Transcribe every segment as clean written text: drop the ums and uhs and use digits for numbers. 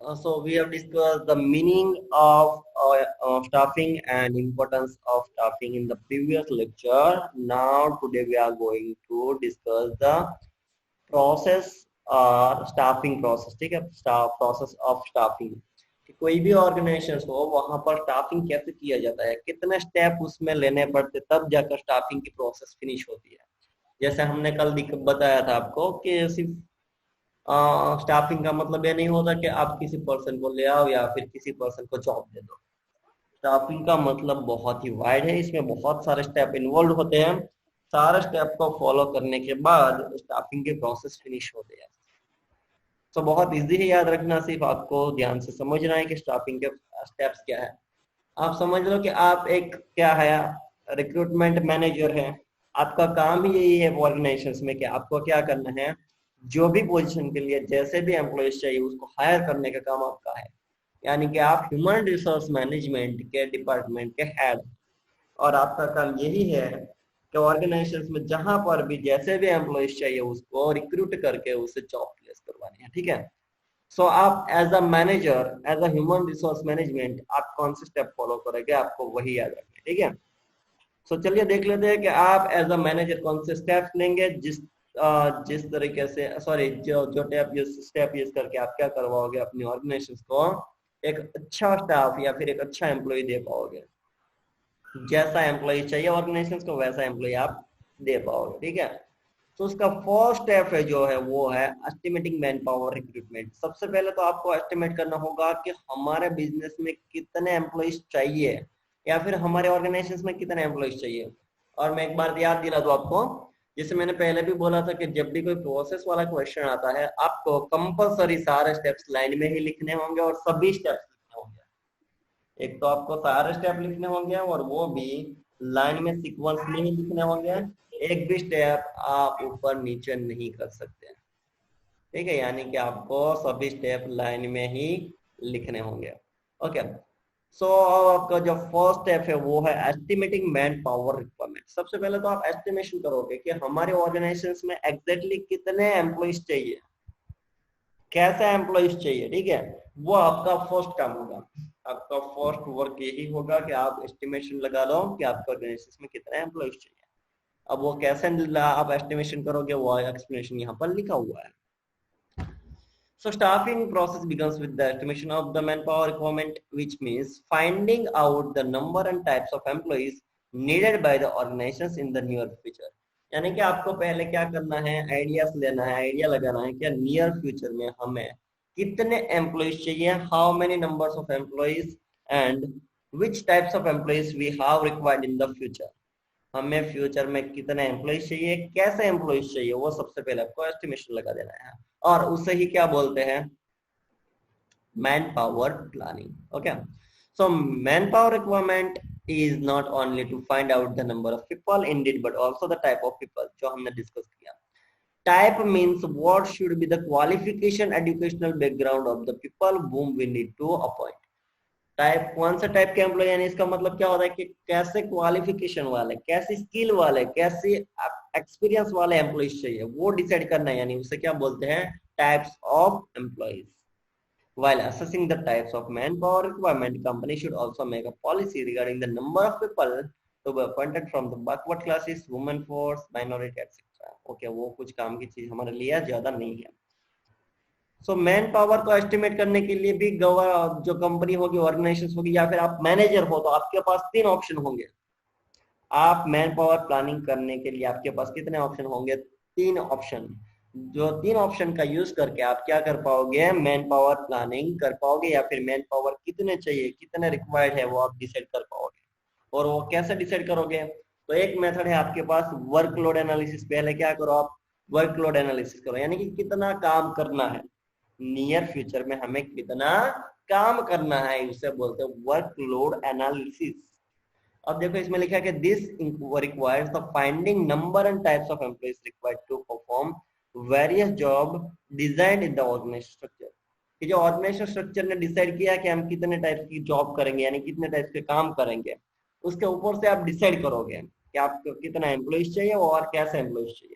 So we have discussed the meaning of staffing and importance of staffing in the previous lecture. Now today we are going to discuss the process और staffing process. ठीक है, staff process of staffing. कि कोई भी organisation हो वहां पर staffing कैसे किया जाता है, कितने स्टेप उसमें लेने पड़ते तब जाकर स्टाफिंग की प्रोसेस फिनिश होती है। जैसे हमने कल बताया था आपको कि सिर्फ स्टाफिंग का मतलब ये नहीं होता कि आप किसी पर्सन को ले आओ या फिर किसी पर्सन को जॉब दे दो। स्टाफिंग का मतलब बहुत ही वाइड है, इसमें बहुत सारे स्टेप इन्वॉल्व होते हैं। सारे स्टेप को फॉलो करने के बाद स्टाफिंग के प्रोसेस फिनिश होते हैं। तो बहुत इजी है याद रखना, सिर्फ आपको ध्यान से समझना है कि स्टाफिंग के स्टेप्स क्या है। आप समझ लो कि आप एक क्या है, रिक्रूटमेंट मैनेजर है। आपका काम ही यही है ऑर्गेनाइजेशन में कि आपको क्या करना है, जो भी पोजीशन के लिए जैसे भी एम्प्लॉयज चाहिए उसको हायर करने का काम आपका है। यानी कि आप ह्यूमन रिसोर्स मैनेजमेंट के डिपार्टमेंट के हेड, और आपका काम यही है कि ऑर्गेनाइजेशन में जहां पर भी जैसे भी एम्प्लॉयज चाहिए उसको रिक्रूट करके उससे जॉब प्लेस करवानी है। ठीक है, सो आप as a manager, as a human resource management आप कौन से स्टेप फॉलो करेंगे, आपको वही याद रखना है। ठीक है, सो चलिए देख लेते हैं कि आप एज अ मैनेजर कौन से स्टेप्स लेंगे, जिस तरीके से जो स्टेप यूज करके आप क्या करवाओगे अपनी ऑर्गेनाइजेशन को एक अच्छा स्टाफ या फिर एक अच्छा एम्प्लॉय दे पाओगे। जैसा एम्प्लॉय चाहिए ऑर्गेनाइजेशन को वैसा एम्प्लॉय आप दे पाओगे। ठीक है, तो उसका फर्स्ट स्टेप है जो है वो है एस्टिमेटिंग मैन पावर रिक्रूटमेंट। सबसे पहले तो आपको एस्टिमेट करना होगा कि हमारे बिजनेस में कितने एम्प्लॉयज चाहिए या फिर हमारे ऑर्गेनाइजेशन में कितने एम्प्लॉयज चाहिए। और मैं एक बार याद दिला दूं आपको, जैसे मैंने पहले भी बोला था कि जब भी कोई प्रोसेस वाला क्वेश्चन आता है आपको कंपलसरी सारे स्टेप्स लाइन में ही लिखने होंगे और सभी स्टेप्स लिखने होंगे। एक तो आपको सारे स्टेप लिखने होंगे और वो भी लाइन में सीक्वेंस में ही लिखने होंगे। एक भी स्टेप आप ऊपर नीचे नहीं कर सकते। ठीक है, यानी कि आपको सभी स्टेप लाइन में ही लिखने होंगे। ओके, सो आपका जो फर्स्ट स्टेप है वो है एस्टिमेटिंग मैन पावर रिक्वायरमेंट। सबसे पहले तो आप एस्टिमेशन करोगे कि हमारे ऑर्गेनाइजेशन में एग्जैक्टली कितने एम्प्लॉइज चाहिए, कैसे एम्प्लॉइज चाहिए। ठीक है, वो आपका फर्स्ट काम होगा। आपका फर्स्ट वर्क यही होगा कि आप एस्टिमेशन लगा लो कि आपके ऑर्गेनाइजेशन में कितने एम्प्लॉइज चाहिए। अब वो कैसे आप एस्टिमेशन करोगे वो एक्सप्लेनेशन यहाँ पर लिखा हुआ है। So staffing process begins with the estimation of the manpower requirement, which means finding out the number and types of employees needed by the organizations in the near future. यानी कि आपको पहले क्या करना है, आइडियाज लेना है, आइडिया लगाना है कि नियर फ्यूचर में हमें कितने एम्प्लॉइज चाहिए, how many numbers of employees and which types of employees we have required in the future. हमें फ्यूचर में कितने एम्प्लॉइज चाहिए, कैसे एम्प्लॉइज चाहिए, वो सबसे पहले आपको एस्टिमेशन लगा देना है। और उसे ही क्या बोलते हैं, man power planning. Okay, so man power requirement is not only to find out the number of people indeed but also the type of people, जो हमने डिस्कस किया। type means what should be the qualification educational background of the people whom we need to appoint। Type कौन सा type के employ, यानी इसका मतलब क्या होता है कि कैसे क्वालिफिकेशन वाले, कैसी स्किल वाले, कैसे एक्सपीरियंस वाले एम्प्लॉयज चाहिए वो डिसाइड करना है, यानी उसे क्या बोलते हैं, types of employees. While assessing the types of manpower requirement, company should also make a policy regarding the number of people to be appointed from the backward classes, women force, minority etc. Okay, वो कुछ काम की चीज हमारे लिए ज्यादा नहीं है। सो मैन पावर को एस्टिमेट करने के लिए भी जो कंपनी होगी, ऑर्गेनाइजेशन होगी या फिर आप मैनेजर हो तो आपके पास तीन ऑप्शन होंगे। आप मैन पावर प्लानिंग करने के लिए आपके पास कितने ऑप्शन होंगे, तीन ऑप्शन। जो तीन ऑप्शन का यूज करके आप क्या कर पाओगे, मैन पावर प्लानिंग कर पाओगे या फिर मैन पावर कितने चाहिए, कितने रिक्वायर्ड है वो आप डिसाइड कर पाओगे। और वो कैसे डिसाइड करोगे, तो एक मेथड है आपके पास वर्कलोड एनालिसिस। पहले क्या करो, आप वर्कलोड एनालिसिस करो, यानी कि कितना काम करना है नियर फ्यूचर में, हमें कितना काम करना है, उसे बोलते हैं वर्कलोड एनालिसिस। अब देखो इसमें लिखा है कि this requires the finding number and types of employees required to perform various job design in the organisation structure. कि जो ऑर्गेनाइजेशन स्ट्रक्चर ने डिसाइड किया कि हम कितने टाइप की जॉब करेंगे, यानी कितने टाइप के काम करेंगे, उसके ऊपर से आप डिसाइड करोगे कि आपको कितना एम्प्लॉइज चाहिए और कैसे एम्प्लॉइज चाहिए।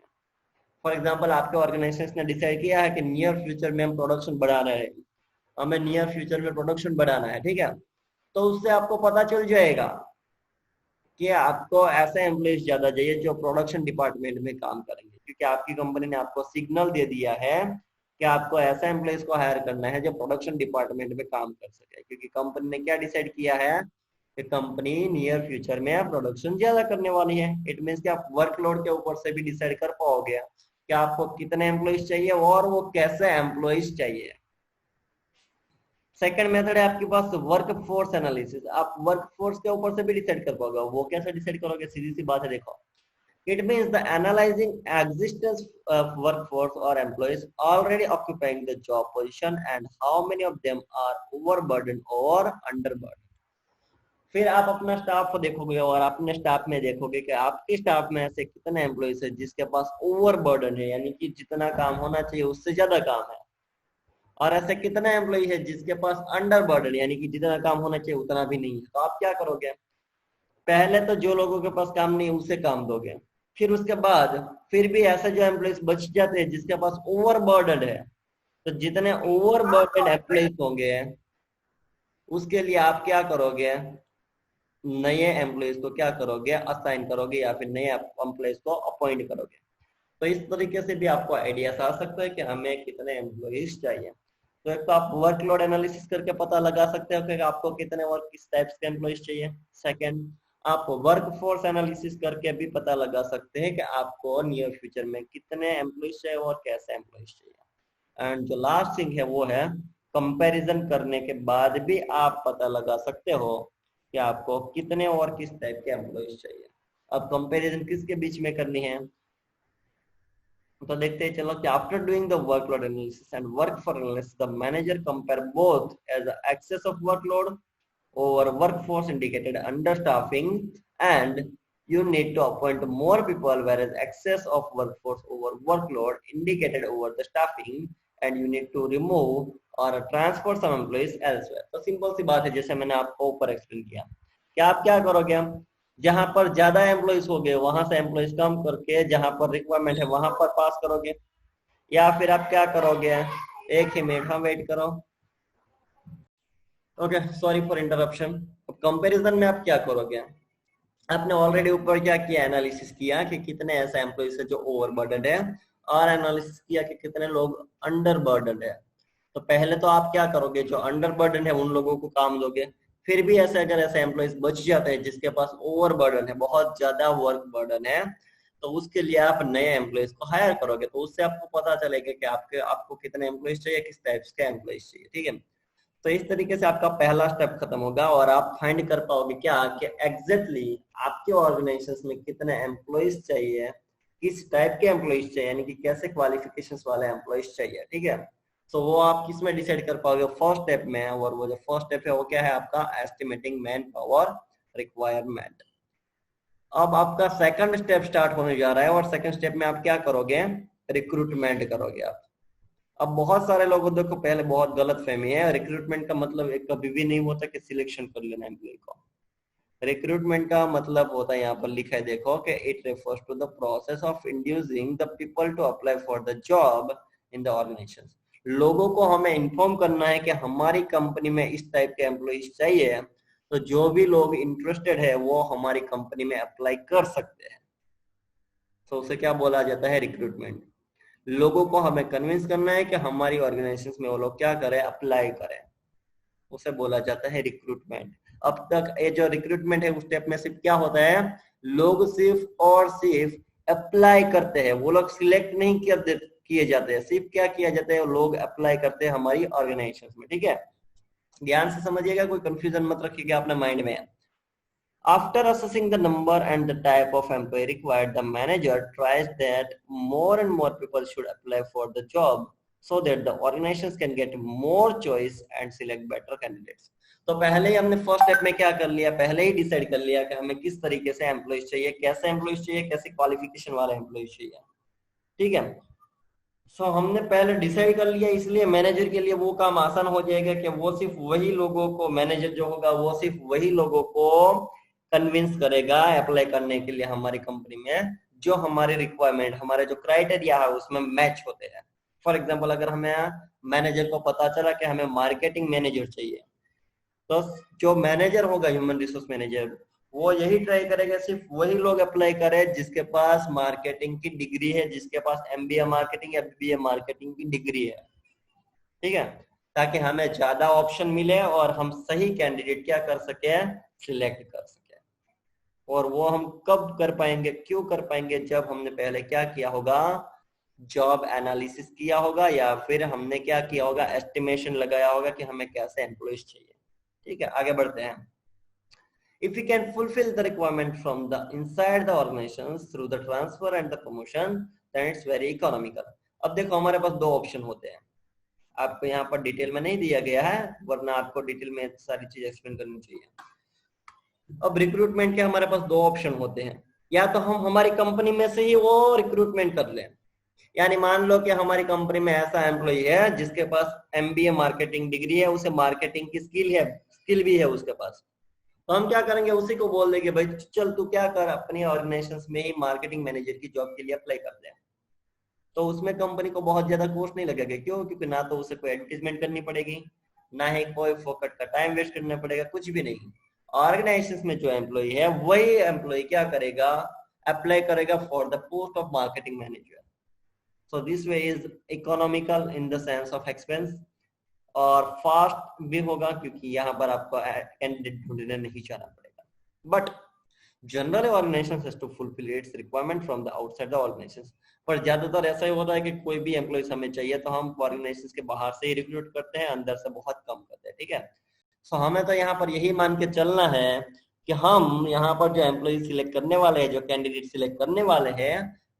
फॉर एग्जाम्पल आपके ऑर्गेनाइजेशन ने डिसाइड किया है कि नियर फ्यूचर में हम प्रोडक्शन बढ़ा रहे हैं, हमें नियर फ्यूचर में प्रोडक्शन बढ़ाना है, ठीक है। तो उससे आपको पता चल जाएगा कि आपको ऐसे एम्प्लॉइज ज्यादा चाहिए जो प्रोडक्शन डिपार्टमेंट में काम करेंगे, क्योंकि आपकी कंपनी ने आपको सिग्नल दे दिया है कि आपको ऐसे एम्प्लॉइज को हायर करना है जो प्रोडक्शन डिपार्टमेंट में काम कर सके, क्योंकि कंपनी ने क्या डिसाइड किया है कि कंपनी नियर फ्यूचर में प्रोडक्शन ज्यादा करने वाली है। इट मीन्स कि आप वर्कलोड के ऊपर से भी डिसाइड कर पाओगे कि आपको कितने एम्प्लॉइज चाहिए और वो कैसे एम्प्लॉइज चाहिए। सेकंड मेथड है आपके पास वर्क फोर्स एनालिसिस। आप वर्क फोर्स के ऊपर से भी डिसाइड कर पाओगे। वो कैसे डिसाइड करोगे? सीधी सी बात है, देखो, it means the analyzing existence of workforce और employees already occupying the job position and how many of them are overburden और अंडरबर्डन। फिर आप अपना स्टाफ को देखोगे और अपने स्टाफ में देखोगे कि आपके स्टाफ में ऐसे कितने एम्प्लॉइज है जिसके पास ओवरबर्डन है, यानी कि जितना काम होना चाहिए उससे ज्यादा काम है, और ऐसे कितने एम्प्लॉय है जिसके पास अंडरबर्डन, यानी कि जितना काम होना चाहिए उतना भी नहीं है। तो आप क्या करोगे? पहले तो जो लोगों के पास काम नहीं है उससे काम दोगे, फिर उसके बाद फिर भी ऐसे जो एम्प्लॉइज बच जाते हैं जिसके पास ओवरबर्डन है, तो जितने ओवरबर्डन एम्प्लॉइज होंगे उसके लिए आप क्या करोगे? नए एम्प्लॉइज को क्या करोगे? असाइन करोगे या फिर नए एम्प्लॉइज को अपॉइंट करोगे। तो इस तरीके से भी आपको आइडियाज आ सकता है कि हमें कितने एम्प्लॉइज चाहिए। तो एक तो आप वर्कलोड एनालिसिस करके पता लगा सकते हो कि आपको कितने और किस टाइप्स के एम्प्लॉइज चाहिए। सेकंड, आप वर्क फोर्स एनालिसिस करके भी पता लगा सकते हैं कि आपको नियर फ्यूचर में कितने एम्प्लॉइज चाहिए और कैसे एम्प्लॉइज चाहिए। एंड जो लास्ट थिंग है वो है कंपैरिजन करने के बाद भी आप पता लगा सकते हो कि आपको कितने और किस टाइप के एम्प्लॉइज चाहिए। अब कंपैरिजन किसके बीच में करनी है तो देखते हैं, चलो कि after doing the workload analysis and work for analysis the manager compare both as excess of workload over workforce indicated understaffing and you need to appoint more people, whereas excess of workforce over workload indicated over the staffing and you need to remove or transfer some employees elsewhere। तो simple सी बात है, जैसे मैंने आपको ऊपर explain किया कि आप क्या करोगे, जहां पर ज्यादा एम्प्लॉइज हो गए वहां से एम्प्लॉइज कम करके जहां पर रिक्वायरमेंट है वहां पर पास करोगे, या फिर आप क्या करोगे, एक ही मिनट हम वेट करो, okay sorry for interruption. Comparison में आप क्या करोगे? आपने ऑलरेडी ऊपर क्या किया? एनालिसिस किया कि कितने ऐसे एम्प्लॉइज है जो ओवरबर्डन है और एनालिसिस किया कि कितने लोग अंडरबर्डन है। तो पहले तो आप क्या करोगे? जो अंडरबर्डन है उन लोगों को काम दोगे। फिर भी ऐसे अगर ऐसे एम्प्लॉइज बच जाते हैं जिसके पास ओवरबर्डन है, बहुत ज्यादा वर्क बर्डन है, तो उसके लिए आप नए एम्प्लॉइज को हायर करोगे। तो उससे आपको पता चलेगा कि आपको कितने एम्प्लॉइज चाहिए, किस टाइप्स के एम्प्लॉइज चाहिए, ठीक है। तो इस तरीके से आपका पहला स्टेप खत्म होगा और आप फाइंड कर पाओगे क्या कि एग्जैक्टली आपके ऑर्गेनाइजेशन में कितने एम्प्लॉइज चाहिए, किस टाइप के एम्प्लॉइज चाहिए, यानी कि कैसे क्वालिफिकेशंस वाले एम्प्लॉइज चाहिए, ठीक है। सो वो आप किस में डिसाइड कर पाओगे? फर्स्ट स्टेप में। और वो जो फर्स्ट स्टेप है वो क्या है आपका? Estimating man power requirement. अब आपका सेकंड स्टेप स्टार्ट होने जा रहा है और सेकंड स्टेप में आप क्या करोगे? रिक्रूटमेंट करोगे आप। अब बहुत सारे लोगों देखो पहले बहुत गलत फहमी है, रिक्रूटमेंट का मतलब एक कभी भी नहीं होता कि सिलेक्शन कर लेना एम्प्लॉय को। रिक्रूटमेंट का मतलब होता है, यहाँ पर लिखा है देखो कि it refers to the process of inducing the people to apply for the job in the organisation. लोगों को हमें इन्फॉर्म करना है कि हमारी कंपनी में इस टाइप के एम्प्लॉइज चाहिए, तो जो भी लोग इंटरेस्टेड है वो हमारी कंपनी में अप्लाई कर सकते हैं। तो उसे क्या बोला जाता है? रिक्रूटमेंट। लोगों को हमें कन्विंस करना है कि हमारी ऑर्गेनाइजेशन में वो लोग क्या करें? अप्लाई करें। उसे बोला जाता है रिक्रूटमेंट। अब तक ये जो रिक्रूटमेंट है उस स्टेप में सिर्फ क्या होता है? लोग सिर्फ और सिर्फ अप्लाई करते हैं, वो लोग सिलेक्ट नहीं किए जाते हैं। सिर्फ क्या किया जाता है? लोग अप्लाई करते हैं हमारी ऑर्गेनाइजेशन में, ठीक है। ध्यान से समझिएगा, कोई कंफ्यूजन मत रखिएगा अपने माइंड में। After assessing the number and the type of employee required, the manager tries that more and more people should apply for the job so that the organizations can get more choice and select better candidates। तो पहले ही हमने first step में क्या कर लिया? पहले ही decide कर लिया कि हमें किस तरीके से एम्प्लॉइज चाहिए, कैसे एम्प्लॉइज चाहिए, कैसे क्वालिफिकेशन वाले एम्प्लॉइज चाहिए, ठीक है। सो हमने पहले डिसाइड कर लिया, इसलिए मैनेजर के लिए वो काम आसान हो जाएगा कि वो सिर्फ वही लोगों को, मैनेजर जो होगा वो सिर्फ वही लोगों को कन्विंस करेगा अप्लाई करने के लिए हमारी कंपनी में, जो हमारे रिक्वायरमेंट, हमारे जो क्राइटेरिया है उसमें मैच होते हैं। फॉर एग्जाम्पल अगर हमें मैनेजर को पता चला कि हमें मार्केटिंग मैनेजर चाहिए, तो जो मैनेजर होगा ह्यूमन रिसोर्स मैनेजर, वो यही ट्राई करेगा सिर्फ वही लोग अप्लाई करे जिसके पास मार्केटिंग की डिग्री है, जिसके पास एमबीए मार्केटिंग या बीबीए मार्केटिंग की डिग्री है, ठीक है, ताकि हमें ज्यादा ऑप्शन मिले और हम सही कैंडिडेट क्या कर सके, सिलेक्ट कर सके। और वो हम कब कर पाएंगे, क्यों कर पाएंगे, जब हमने पहले क्या किया होगा, जॉब एनालिसिस किया होगा, या फिर हमने क्या किया होगा, एस्टिमेशन लगाया होगा कि हमें कैसे एम्प्लॉयज चाहिए। ठीक है, आगे बढ़ते हैं। If we can fulfill the requirement from the inside the organizations through the transfer and the promotion, then it's very economical. अब देखो हमारे पास दो ऑप्शन होते हैं, आपको यहाँ पर डिटेल में नहीं दिया गया है, वरना आपको डिटेल में सारी चीज एक्सप्लेन करनी चाहिए। अब रिक्रूटमेंट के हमारे पास दो ऑप्शन होते हैं, या तो हम हमारी कंपनी में से ही वो रिक्रूटमेंट कर लें, यानी मान लो कि हमारी कंपनी में ऐसा एम्प्लॉय है जिसके पास एमबीए मार्केटिंग डिग्री है, उसे मार्केटिंग की स्किल भी है उसके पास, तो हम क्या करेंगे, उसी को बोल देंगे भाई चल तू क्या कर, अपनी ऑर्गेनाइजेशन में ही मार्केटिंग मैनेजर की जॉब के लिए अप्लाई कर दे। तो उसमें कंपनी को बहुत ज्यादा कॉस्ट नहीं लगेगा, क्यों, क्योंकि ना तो उसे कोई एडवर्टीजमेंट करनी पड़ेगी, ना ही कोई फोकट का टाइम वेस्ट करना पड़ेगा, कुछ भी नहीं। ऑर्गेनाइजेशन में जो एम्प्लॉय है वही एम्प्लॉय क्या करेगा, अप्लाई करेगा for the post of marketing manager. So this way is economical in the sense of expense, और फास्ट भी होगा क्योंकि यहाँ पर आपको कैंडिडेट ढूंढने नहीं जाना पड़ेगा। But general organisation has to fulfil its requirement from the outside the organisation, पर ज्यादातर ऐसा ही होता है कि कोई भी एम्प्लॉयज हमें चाहिए तो हम ऑर्गेनाइजेशन के बाहर से ही रिक्रूट करते हैं, अंदर से बहुत कम करते हैं। ठीक है, सो हमें तो यहाँ पर यही मान के चलना है कि हम यहाँ पर जो एम्प्लॉय सिलेक्ट करने वाले हैं, जो कैंडिडेट सिलेक्ट करने वाले हैं,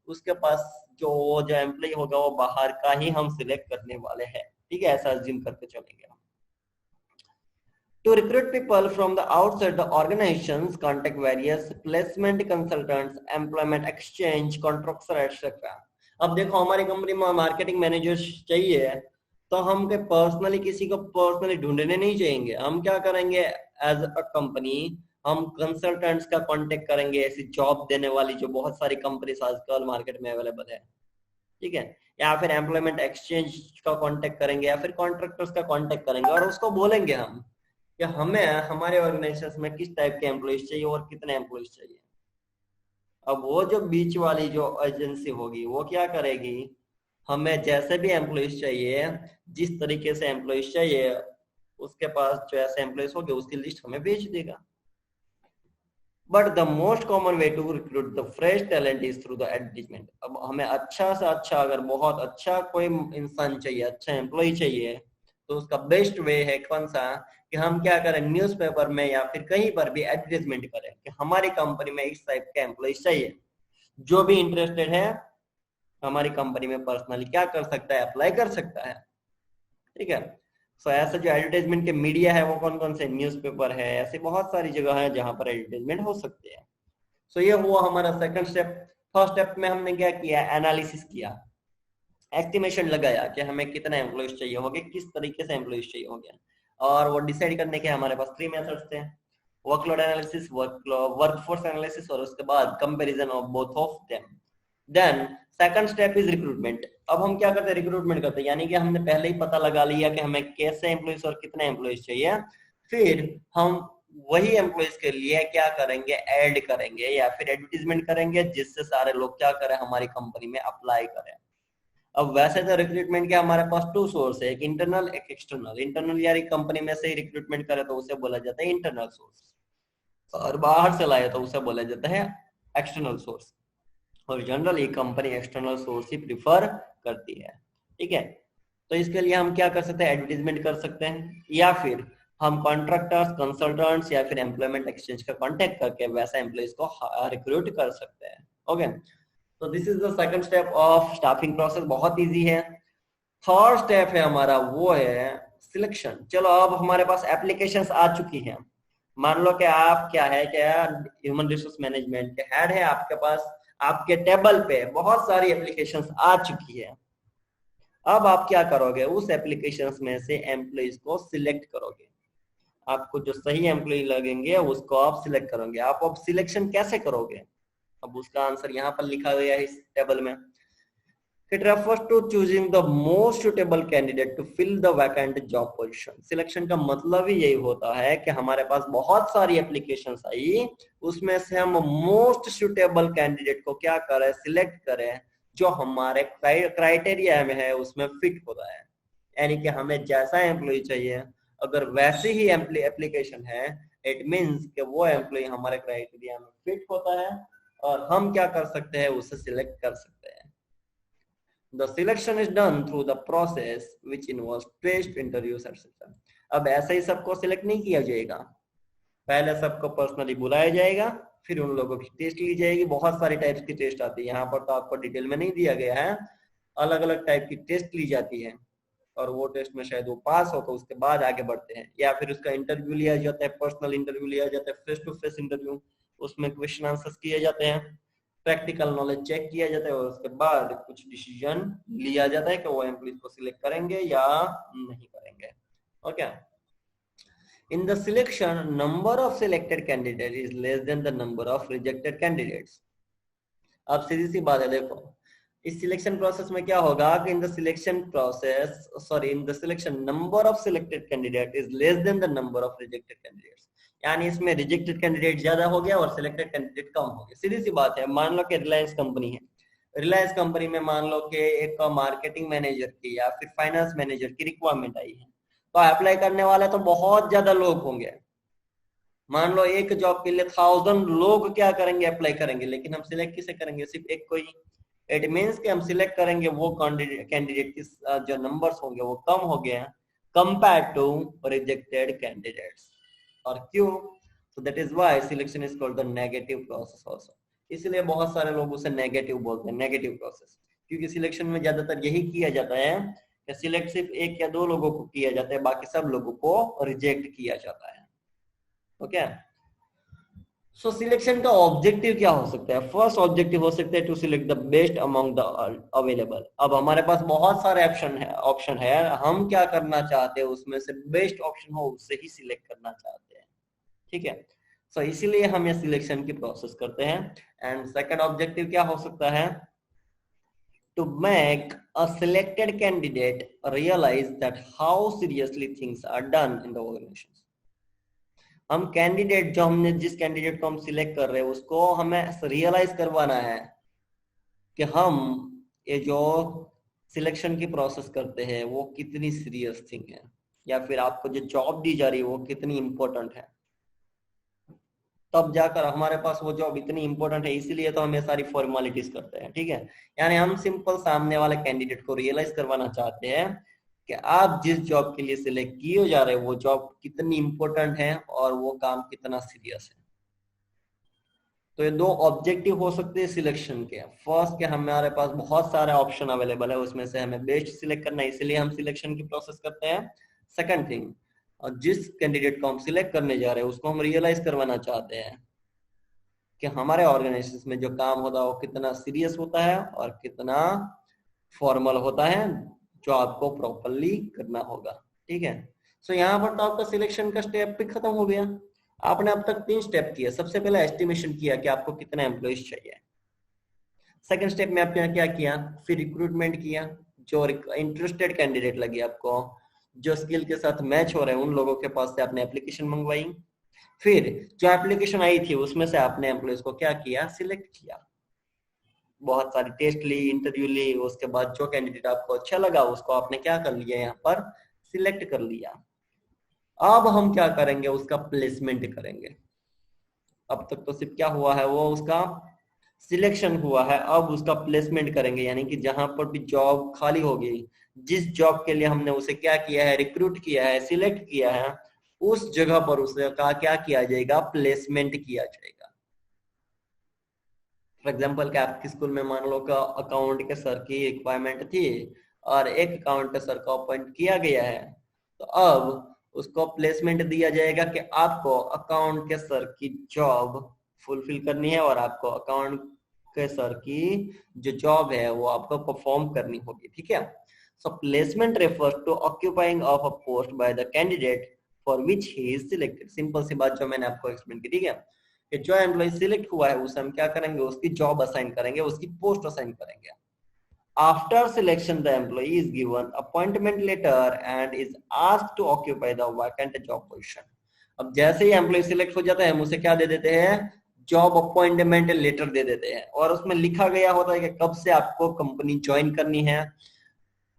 उसके पास जो एम्प्लॉय होगा वो बाहर का ही हम सिलेक्ट करने वाले हैं। ठीक है, ऐसा जिम करके चलेंगे हम। To recruit people from the outside the organizations, contact various placement consultants, employment exchange, contractor, etc. अब देखो हमारी कंपनी में मार्केटिंग मैनेजर चाहिए, तो हम के पर्सनली किसी को पर्सनली ढूंढने नहीं चाहिए, हम क्या करेंगे, एज अ कंपनी हम कंसल्टेंट्स का कांटेक्ट करेंगे, ऐसी जॉब देने वाली जो बहुत सारी कंपनीज आजकल मार्केट में अवेलेबल है। ठीक है, या फिर एम्प्लॉयमेंट एक्सचेंज का कांटेक्ट करेंगे, या फिर कॉन्ट्रैक्टर्स का कांटेक्ट करेंगे, और उसको बोलेंगे हम कि हमें हमारे ऑर्गेनाइजेशन में किस टाइप के एम्प्लॉइज चाहिए और कितने एम्प्लॉइज चाहिए। अब वो जो बीच वाली जो एजेंसी होगी वो क्या करेगी, हमें जैसे भी एम्प्लॉइज चाहिए, जिस तरीके से एम्प्लॉइज चाहिए, उसके पास जो ऐसे एम्प्लॉइज होंगे उसकी लिस्ट हमें भेज देगा। But the most common way to recruit the fresh talent is through the advertisement. अब हमें अच्छा से अच्छा, अगर बहुत अच्छा कोई इंसान चाहिए, अच्छा एम्प्लॉय चाहिए, तो उसका बेस्ट वे है कौन सा, कि हम क्या करें, न्यूज़पेपर में या फिर कहीं पर भी एडवर्टीजमेंट करें कि हमारी कंपनी में इस टाइप के एम्प्लॉइज चाहिए, जो भी इंटरेस्टेड है हमारी कंपनी में पर्सनली क्या कर सकता है, अप्लाई कर सकता है। ठीक है, सो ऐसा जो एडवर्टाइजमेंट के मीडिया है वो कौन कौन से, न्यूज़पेपर है, ऐसी बहुत सारी जगह है जहां पर एडवर्टाइजमेंट हो सकते हैं। सो ये हुआ हमारा सेकंड स्टेप। फर्स्ट स्टेप में हमने क्या किया, एनालिसिस किया, एस्टिमेशन लगाया कि हमें कितने एम्प्लॉइज चाहिए होंगे, किस तरीके से एम्प्लॉइज चाहिए होंगे, और वो डिसाइड करने के हमारे पास 3 मेथड्स थे, वर्कलोड एनालिसिस, वर्कफोर्स एनालिसिस, और उसके बाद comparison of both of them. Then second step is recruitment. अब हम क्या करते हैं, रिक्रूटमेंट करते हैं, यानी कि हमने पहले ही पता लगा लिया कि हमें कैसे एम्प्लॉइज और कितने एम्प्लॉइज चाहिए, फिर हम वही एम्प्लॉइज के लिए क्या करेंगे, ऐड करेंगे या फिर एडवर्टीजमेंट करेंगे, जिससे सारे लोग क्या करें, हमारी कंपनी में अप्लाई करें। अब वैसे तो रिक्रूटमेंट के हमारे पास 2 सोर्स है, एक इंटरनल एक एक्सटर्नल। इंटरनल यानी कंपनी में से ही रिक्रूटमेंट करे तो उसे बोला जाता है इंटरनल सोर्स, और बाहर से लाए तो उसे बोला जाता है एक्सटर्नल सोर्स। और जनरली कंपनी एक्सटर्नल सोर्स ही प्रिफर करती है। ठीक है, तो इसके लिए हम क्या कर सकते हैं, एडवर्टीजमेंट कर सकते हैं, या फिर हम कॉन्ट्रैक्टर्स, कंसल्टेंट्स या फिर एम्प्लॉयमेंट एक्सचेंज का कांटेक्ट करके वैसे एम्प्लॉइज को रिक्रूट कर सकते हैं। ओके, तो this is the second step of staffing process, बहुत इजी है। थर्ड स्टेप है हमारा, वो है सिलेक्शन। चलो अब हमारे पास एप्लीकेशंस आ चुकी हैं, मान लो कि आप क्या है, क्या ह्यूमन रिसोर्स मैनेजमेंट के हेड है, आपके पास आपके टेबल पे बहुत सारी एप्लीकेशंस आ चुकी है। अब आप क्या करोगे, उस एप्लीकेशंस में से एम्प्लॉइज को सिलेक्ट करोगे, आपको जो सही एम्प्लॉय लगेंगे उसको आप सिलेक्ट करोगे। आप अब सिलेक्शन कैसे करोगे, अब उसका आंसर यहाँ पर लिखा गया है इस टेबल में। It refers to choosing the most suitable candidate to fill the vacant job position. Selection का मतलब ही यही होता है कि हमारे पास बहुत सारी एप्लीकेशंस आई, उसमें से हम मोस्ट सुटेबल कैंडिडेट को क्या करें, सिलेक्ट करें जो हमारे क्राइटेरिया में है उसमें फिट होता है। यानी कि हमें जैसा एम्प्लॉय चाहिए अगर वैसी ही एप्लीकेशन है, इट मींस कि वो एम्प्लॉय हमारे क्राइटेरिया में फिट होता है और हम क्या कर सकते हैं, उसे सिलेक्ट कर सकते हैं। The selection is done through the process which involves test interviews etc. अब ऐसे ही सबको सिलेक्ट नहीं किया जाएगा, पहले सबको पर्सनली बुलाया जाएगा, फिर उन लोगों की टेस्ट ली जाएगी। बहुत सारी टाइप्स की टेस्ट आती है, यहाँ पर तो आपको डिटेल में नहीं दिया गया है। अलग अलग टाइप की टेस्ट ली जाती है और वो टेस्ट में शायद वो पास हो तो उसके बाद आगे बढ़ते हैं, या फिर उसका इंटरव्यू लिया जाता है, पर्सनल इंटरव्यू लिया जाता है, फेस टू फेस इंटरव्यू, उसमें क्वेश्चन आंसर्स किए जाते हैं, प्रैक्टिकल नॉलेज चेक किया जाता है और उसके बाद कुछ डिसीजन लिया जाता है कि वो एम्प्लॉइज को सिलेक्ट करेंगे या नहीं करेंगे। Okay, in the selection number of selected candidate is less than the number of rejected candidates. अब सीधी सी बात है, देखो इस सिलेक्शन प्रोसेस में क्या होगा कि in the selection number of selected candidate is less than the number of rejected candidates. यानी इसमें रिजेक्टेड कैंडिडेट ज्यादा हो गया और सिलेक्टेड कैंडिडेट कम हो गया। सीधी सी बात है, मान लो कि रिलायंस कंपनी है, रिलायंस कंपनी में मान लो कि एक मार्केटिंग मैनेजर की या फिर फाइनेंस मैनेजर की रिक्वायरमेंट आई है, तो अप्लाई करने वाले तो बहुत ज्यादा लोग होंगे। मान लो एक जॉब के लिए 1000 लोग क्या करेंगे, अप्लाई करेंगे, लेकिन हम सिलेक्ट किसे करेंगे, सिर्फ एक को ही। इट मींस कि हम सिलेक्ट करेंगे वो कैंडिडेट की जो नंबर्स होंगे वो कम हो गए कंपेयर टू रिजेक्टेड कैंडिडेट्स। और क्यों? so that is why selection is called the negative process also। इसलिए बहुत सारे लोग उसे नेगेटिव बोलते हैं, नेगेटिव प्रोसेस, क्योंकि सिलेक्शन में ज्यादातर यही किया जाता है कि सिलेक्ट सिर्फ एक या दो लोगों को किया जाता है, बाकी सब लोगों को रिजेक्ट किया जाता है। ओके, सो सिलेक्शन का ऑब्जेक्टिव क्या हो सकता है? फर्स्ट ऑब्जेक्टिव हो सकता है to select the best among the available. अब हमारे पास बहुत सारे ऑप्शन है, हम क्या करना चाहते हैं, उसमें से बेस्ट ऑप्शन हो उससे ही सिलेक्ट करना चाहते हैं। ठीक है, सो इसीलिए हम ये सिलेक्शन की प्रोसेस करते हैं। एंड सेकंड ऑब्जेक्टिव क्या हो सकता है? To make a selected candidate realise that how seriously things are done in the organisation. हम कैंडिडेट जो हमने जिस कैंडिडेट को हम सिलेक्ट कर रहे हैं उसको हमें रियलाइज करवाना है कि हम ये जो सिलेक्शन की प्रोसेस करते हैं वो कितनी सीरियस थिंग है, या फिर आपको जो जॉब दी जा रही है वो कितनी इंपॉर्टेंट है। तब जाकर हमारे पास वो जॉब इतनी इंपॉर्टेंट है, इसीलिए तो हम ये सारी फॉर्मेलिटीज करते हैं। ठीक है, यानी हम सिंपल सामने वाले कैंडिडेट को रियलाइज करवाना चाहते हैं कि आप जिस जॉब के लिए सिलेक्ट किए जा रहे हो वो जॉब कितनी इंपॉर्टेंट है और वो काम कितना सीरियस है। तो ये दो ऑब्जेक्टिव हो सकते हैं सिलेक्शन के। फर्स्ट, के हमारे पास बहुत सारे ऑप्शन अवेलेबल है, उसमें से हमें बेस्ट सिलेक्ट करना है, इसलिए हम सिलेक्शन की प्रोसेस करते हैं। सेकंड थिंग, और जिस कैंडिडेट को हम सिलेक्ट करने जा रहे हैं उसको हम रियलाइज करवाना चाहते हैं कि हमारे ऑर्गेनाइजेशन में जो काम होता है वो कितना सीरियस होता है और कितना फॉर्मल होता है, जो आपको प्रॉपरली करना होगा। ठीक है, सो यहाँ पर तो आपका सिलेक्शन का स्टेप भी खत्म हो गया। आपने अब तक 3 स्टेप किए। सबसे पहले एस्टिमेशन किया कि आपको कितने एम्प्लॉइज चाहिए। सेकंड स्टेप में आपने क्या किया, फिर रिक्रूटमेंट किया, जो इंटरेस्टेड कैंडिडेट लगे आपको, जो स्किल के साथ मैच हो रहे हैं, उन लोगों के पास से आपने एप्लीकेशन मंगवाई। फिर जो एप्लीकेशन आई थी उसमें से आपने एम्प्लॉइज को क्या किया, सिलेक्ट किया, बहुत सारी टेस्ट ली, इंटरव्यू ली, उसके बाद जो कैंडिडेट आपको अच्छा लगा उसको आपने क्या कर लिया, यहाँ पर सिलेक्ट कर लिया। अब हम क्या करेंगे, उसका प्लेसमेंट करेंगे। अब तक तो सिर्फ क्या हुआ है, वो उसका सिलेक्शन हुआ है, अब उसका प्लेसमेंट करेंगे, यानी कि जहां पर भी जॉब खाली होगी, जिस जॉब के लिए हमने उसे क्या किया है, रिक्रूट किया है, सिलेक्ट किया है, उस जगह पर उसे क्या किया जाएगा, प्लेसमेंट किया जाएगा। फॉर एग्जाम्पल कि आपके स्कूल में मान लो का अकाउंट के सर की रिक्वायरमेंट थी और एक अकाउंट के सर को अपॉइंट किया गया है, तो अब उसको प्लेसमेंट दिया जाएगा कि आपको अकाउंट के सर की जॉब फुलफिल करनी है और आपको अकाउंट के सर की जो जॉब है वो आपको परफॉर्म करनी होगी। ठीक है, so placement refers to occupying of a post by the candidate for which he is selected. Simple सी बात जो मैंने आपको एक्सप्लेन की। ठीक है, कि जो एम्प्लॉय सिलेक्ट हुआ है उसे हम क्या करेंगे, उसकी जॉब असाइन करेंगे, उसकी पोस्ट असाइन करेंगे। After selection, the employee is given appointment letter and is asked to occupy the vacant job position. अब जैसे ही एम्प्लॉय सिलेक्ट हो जाता है हम उसे क्या दे देते हैं, जॉब अपॉइंटमेंट लेटर दे देते हैं, और उसमें लिखा गया होता है कि कब से आपको कंपनी ज्वाइन करनी है,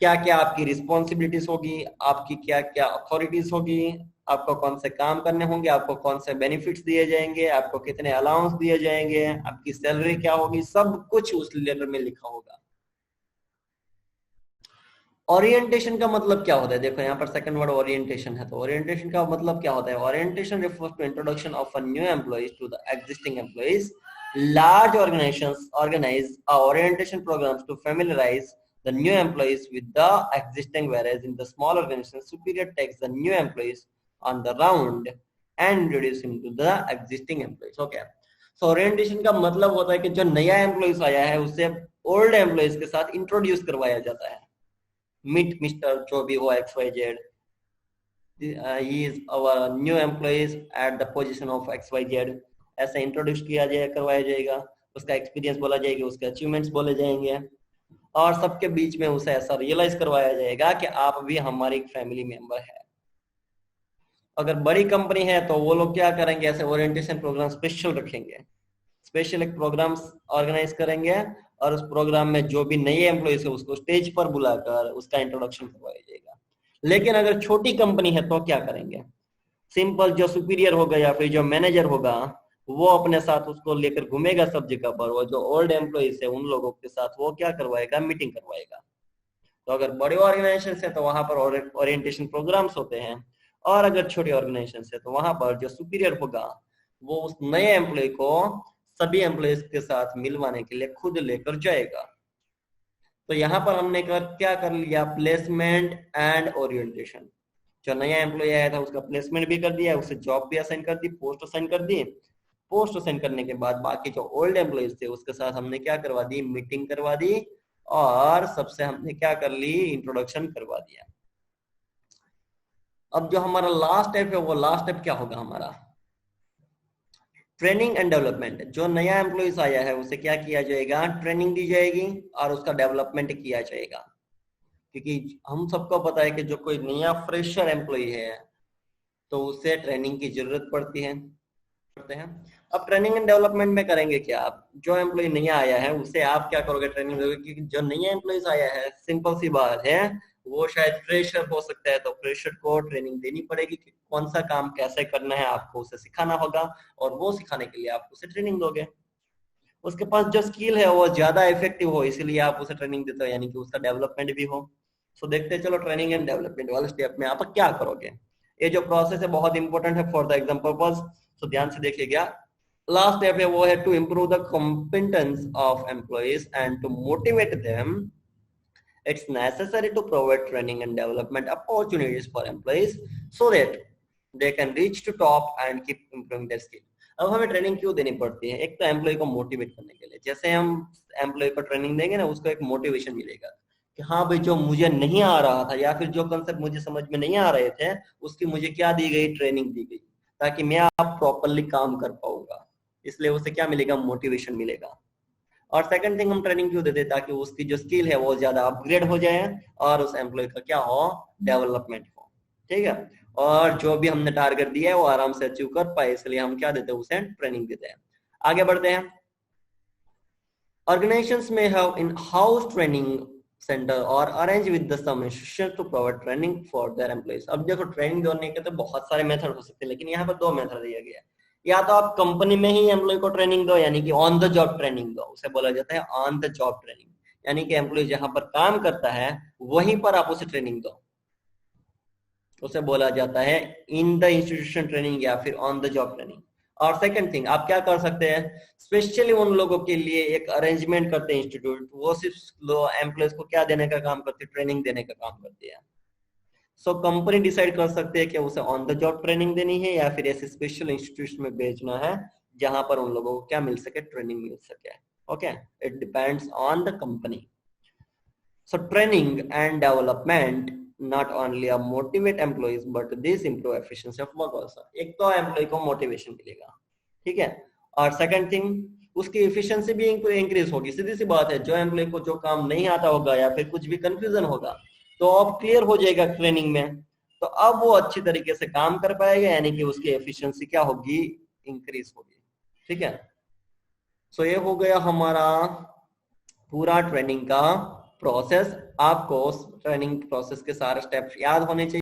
क्या क्या आपकी रिस्पॉन्सिबिलिटीज होगी, आपकी क्या क्या अथॉरिटीज होगी, आपको कौन से काम करने होंगे, आपको कौन से बेनिफिट्स दिए जाएंगे, आपको कितने अलाउंस दिए जाएंगे, आपकी सैलरी क्या होगी, सब कुछ उस लेटर में लिखा होगा। ओरिएंटेशन का मतलब क्या होता है, देखो यहाँ पर सेकंड वर्ड ओरिएंटेशन है, तो ओरिएंटेशन का मतलब क्या होता है, orientation refers to introduction of a new employees to the existing employees. Large organizations organize orientation programs to familiarize the new employees with the existing, whereas in the small organizations, superior takes the new employees on the round and introduce him to the existing employees. Okay. So orientation का मतलब होता है कि जो नया employees आया है उसे ओल्ड एम्प्लॉइज के साथ इंट्रोड्यूस करवाया जाता है। Meet Mr. जो भी हो XYZ, he is our new employees at the position of XYZ, ऐसा इंट्रोड्यूस किया जाएगा, करवाया जाएगा, उसका एक्सपीरियंस बोला जाएगा, उसके अचीवमेंट्स बोले जाएंगे, और सबके बीच में उसे ऐसा रियलाइज करवाया जाएगा कि आप भी हमारी फैमिली मेंबर है। अगर बड़ी कंपनी है तो वो लोग क्या करेंगे, ऐसे ओरिएंटेशन प्रोग्राम स्पेशल रखेंगे, स्पेशल एक प्रोग्राम्स ऑर्गेनाइज करेंगे, और उस प्रोग्राम में जो भी नए एम्प्लॉइज है उसको स्टेज पर बुलाकर उसका इंट्रोडक्शन करवाया जाएगा। लेकिन अगर छोटी कंपनी है तो क्या करेंगे, सिंपल जो सुपीरियर होगा या फिर जो मैनेजर होगा वो अपने साथ उसको लेकर घूमेगा सब जगह पर, वो जो ओल्ड एम्प्लॉइज है उन लोगों के साथ वो क्या करवाएगा, मीटिंग करवाएगा। तो अगर बड़े ऑर्गेनाइजेशन है तो वहां पर ओरिएंटेशन प्रोग्राम्स होते हैं, और अगर छोटे ऑर्गेनाइजेशन है तो वहां पर जो सुपीरियर होगा वो उस नए एम्प्लॉय को सभी एम्प्लॉइज के साथ मिलवाने के लिए खुद लेकर जाएगा। तो यहाँ पर हमने क्या कर लिया, प्लेसमेंट एंड ओरिएंटेशन। जो नया एम्प्लॉय आया था उसका प्लेसमेंट भी कर दिया, उसे जॉब भी असाइन कर दी, पोस्ट असाइन कर दी। पोस्ट असाइन करने के बाद बाकी जो ओल्ड एम्प्लॉइज थे उसके साथ हमने क्या करवा दी, मीटिंग करवा दी, और सबसे हमने क्या कर ली, इंट्रोडक्शन करवा दिया। अब जो हमारा लास्ट स्टेप है वो लास्ट स्टेप क्या होगा हमारा, ट्रेनिंग एंड डेवलपमेंट। जो नया एम्प्लॉइज आया है उसे क्या किया जाएगा, ट्रेनिंग दी जाएगी और उसका डेवलपमेंट किया जाएगा। क्योंकि हम सबको पता है कि जो कोई नया फ्रेशर एम्प्लॉय है तो उसे ट्रेनिंग की जरूरत पड़ती है। अब ट्रेनिंग एंड डेवलपमेंट में करेंगे क्या, आप जो एम्प्लॉय नया आया है उसे आप क्या करोगे, ट्रेनिंग दोगे। क्योंकि जो नया एम्प्लॉइज आया है सिंपल सी बात है वो शायद फ्रेशर हो सकता है, तो फ्रेशर को ट्रेनिंग देनी पड़ेगी कि कौन सा काम कैसे करना है, आपको उसे सिखाना होगा, और वो सिखाने के लिए आप उसे ट्रेनिंग दोगे। उसके पास जो स्किल है वो ज्यादा इफेक्टिव हो इसलिए आप उसे ट्रेनिंग देते हो, यानी कि उसका डेवलपमेंट भी हो। सो देखते हैं, चलो ट्रेनिंग एंड डेवलपमेंट वाले स्टेप में आप क्या करोगे। ये जो प्रोसेस है बहुत इंपॉर्टेंट है for the exam purpose, so ध्यान से देखिएगा। लास्ट स्टेप है वो है to improve the competence of employees and to motivate them. It's necessary to provide training and development opportunities for employees so that they can reach to top and keep improving their skill. अब हमें training क्यों देनी पड़ती है, एक तो employ को motivate करने के लिए। जैसे हम एम्प्लॉय को ट्रेनिंग देंगे ना, उसको एक मोटिवेशन मिलेगा कि हाँ भाई जो मुझे नहीं आ रहा था या फिर जो कंसेप्ट मुझे समझ में नहीं आ रहे थे उसकी मुझे क्या दी गई, ट्रेनिंग दी गई, ताकि मैं आप प्रॉपरली काम कर पाऊंगा। इसलिए उसे क्या मिलेगा, मोटिवेशन मिलेगा। और सेकंड थिंग हम ट्रेनिंग क्यों देते हैं, ताकि उसकी जो स्किल है वो ज्यादा अपग्रेड हो जाए और उस एम्प्लॉय का क्या हो, डेवलपमेंट हो। ठीक है, और जो भी हमने टारगेट दिया है वो आराम से अचीव कर पाए, इसलिए हम क्या देते हैं, उसे ट्रेनिंग देते हैं। आगे बढ़ते हैं। ऑर्गेनाइजेशंस में have in house training center और arrange with the some institution to provide training for their employees. अब देखो ट्रेनिंग देने के तो बहुत सारे मेथड हो सकते हैं, लेकिन यहाँ पर दो मेथड दिया गया है। या तो आप कंपनी में ही एम्प्लॉय को ट्रेनिंग दो, यानी कि ऑन द जॉब ट्रेनिंग दो, उसे बोला जाता है ऑन द जॉब ट्रेनिंग, यानी कि एम्प्लॉय जहां पर काम करता है वहीं पर आप उसे ट्रेनिंग दो, उसे बोला जाता है इन द इंस्टीट्यूशन ट्रेनिंग या फिर ऑन द जॉब ट्रेनिंग। और सेकंड थिंग आप क्या कर सकते हैं, स्पेशली उन लोगों के लिए एक अरेंजमेंट करते हैं इंस्टीट्यूट, वो सिर्फ एम्प्लॉयज को क्या देने का काम करते हैं, ट्रेनिंग देने का काम करते हैं। सो कंपनी डिसाइड कर सकते हैं कि उसे ऑन द जॉब ट्रेनिंग देनी है या फिर ऐसे स्पेशल इंस्टीट्यूट में भेजना है जहां पर उन लोगों को क्या मिल सके, ट्रेनिंग मिल सके। Okay, it depends on the company. So training and development not only motivate employees but this improve efficiency of work also। एक तो एम्प्लॉय को मोटिवेशन मिलेगा, ठीक है, और सेकंड थिंग उसकी एफिशिएंसी भी इंक्रीज होगी। सीधी सी बात है, जो एम्प्लॉय को जो काम नहीं आता होगा या फिर कुछ भी कंफ्यूजन होगा तो अब क्लियर हो जाएगा ट्रेनिंग में, तो अब वो अच्छी तरीके से काम कर पाएगा, यानी कि उसकी एफिशिएंसी क्या होगी, इंक्रीज होगी। ठीक है, सो ये हो गया हमारा पूरा ट्रेनिंग का प्रोसेस। आपको ट्रेनिंग प्रोसेस के सारे स्टेप्स याद होने चाहिए।